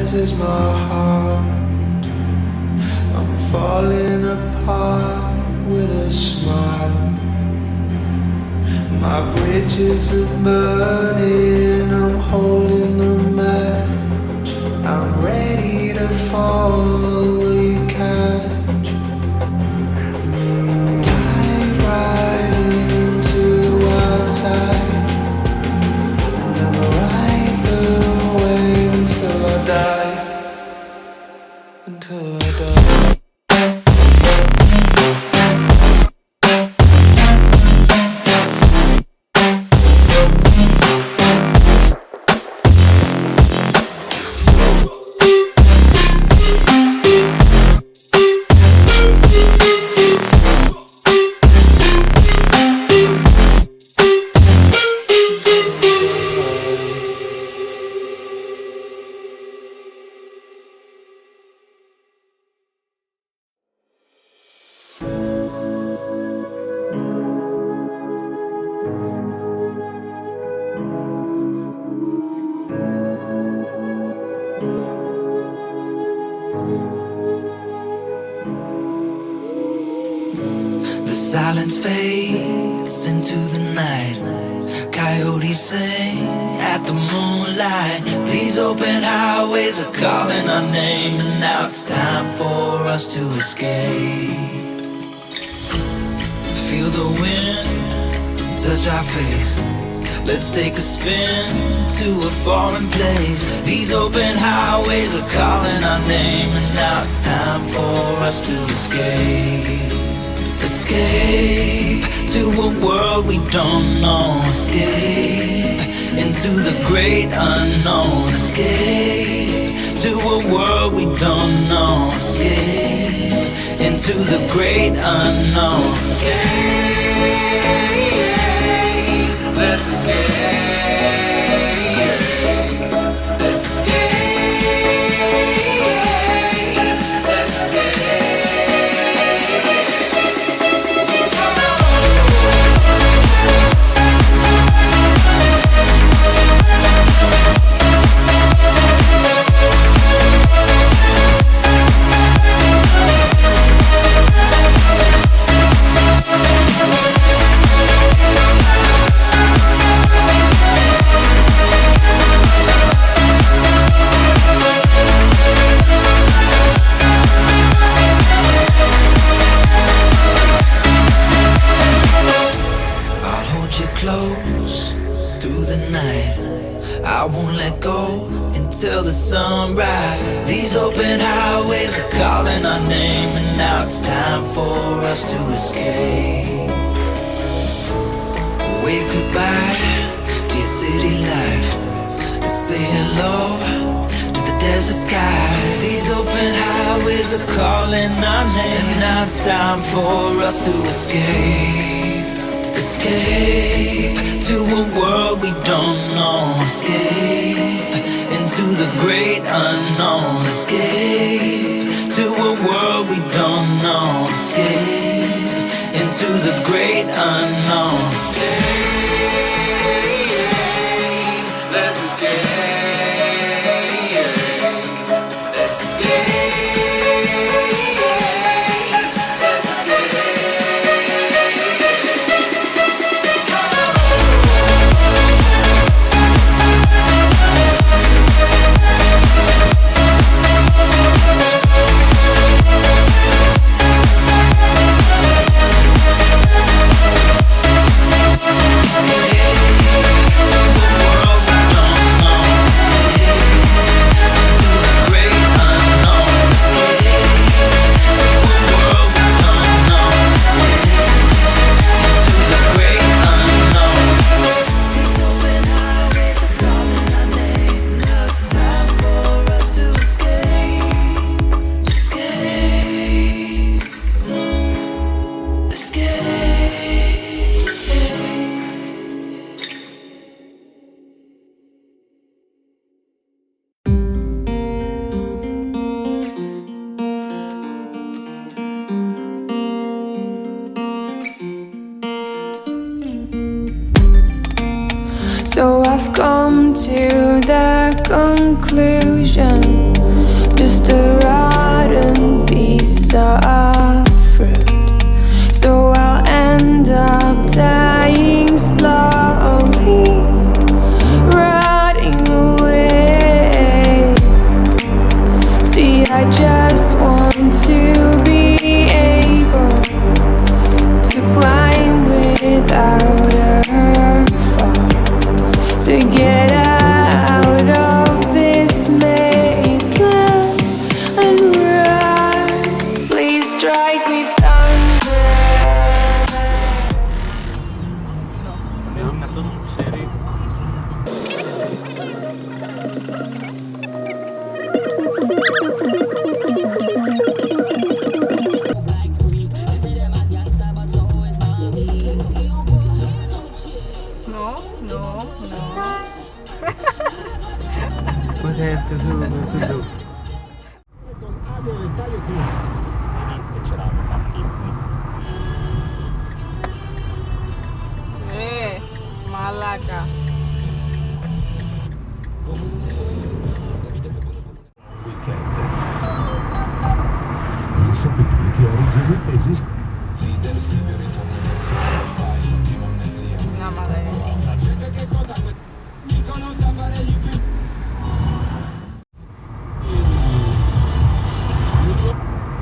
as is my heart. I'm falling apart with a smile. My bridges are burning, I'm holding the match. I'm ready to fall, will you catch? Dive right into the wild side, and I'm ride the wave until I die. Until I die. The silence fades into the night. Coyotes sing at the moonlight. These open highways are calling our name, and now it's time for us to escape. Feel the wind touch our face. Let's take a spin to a foreign place. These open highways are calling our name, and now it's time for us to escape. Escape to a world we don't know. Escape into the great unknown. Escape to a world we don't know. Escape into the great unknown. Escape, let's escape. Let's escape. Close through the night, I won't let go until the sunrise. These open highways are calling our name, and now it's time for us to escape. Wave goodbye to your city life, and say hello to the desert sky. These open highways are calling our name, and now it's time for us to escape. Escape to a world we don't know. Escape into the great unknown. Escape to a world we don't know. Escape into the great unknown. Escape, let's escape. Let's escape. just a rotten piece of fruit. So I'll end up dying slowly, rotting away. See, I just want to be able to climb without a fall, to get out of this mazeland and run. Please strike me thunder. Cos'è il to do? Malaga. Sapevi che origini esiste? Leader Silvio ritorna in versione file, prima amnesia. No, ma lei. La gente che conta dicono sa fare di più.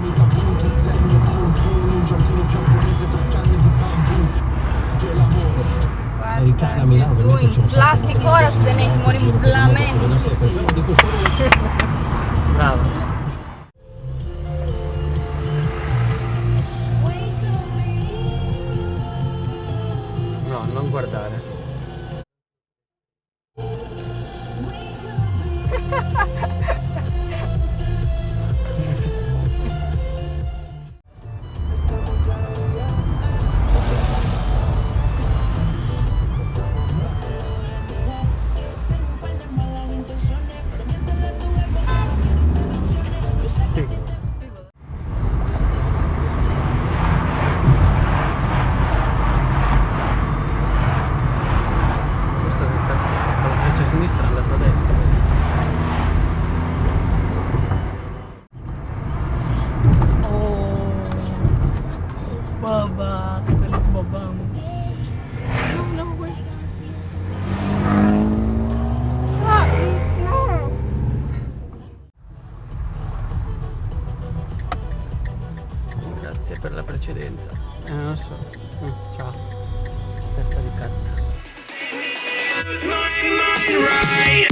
Mica punto, segno punto, un giochino giapponese 3 canne di bambù. Che lavoro. Americana a Milano, Tu in plástico ora se ne morimo blamenti. Dico solo Bravo. No, non guardare. Sinistra è andato a destra. Oh, babà, che bello babà. No, no, no. Grazie per la precedenza. Non so. Ciao. Testa di cazzo. It's my mind right.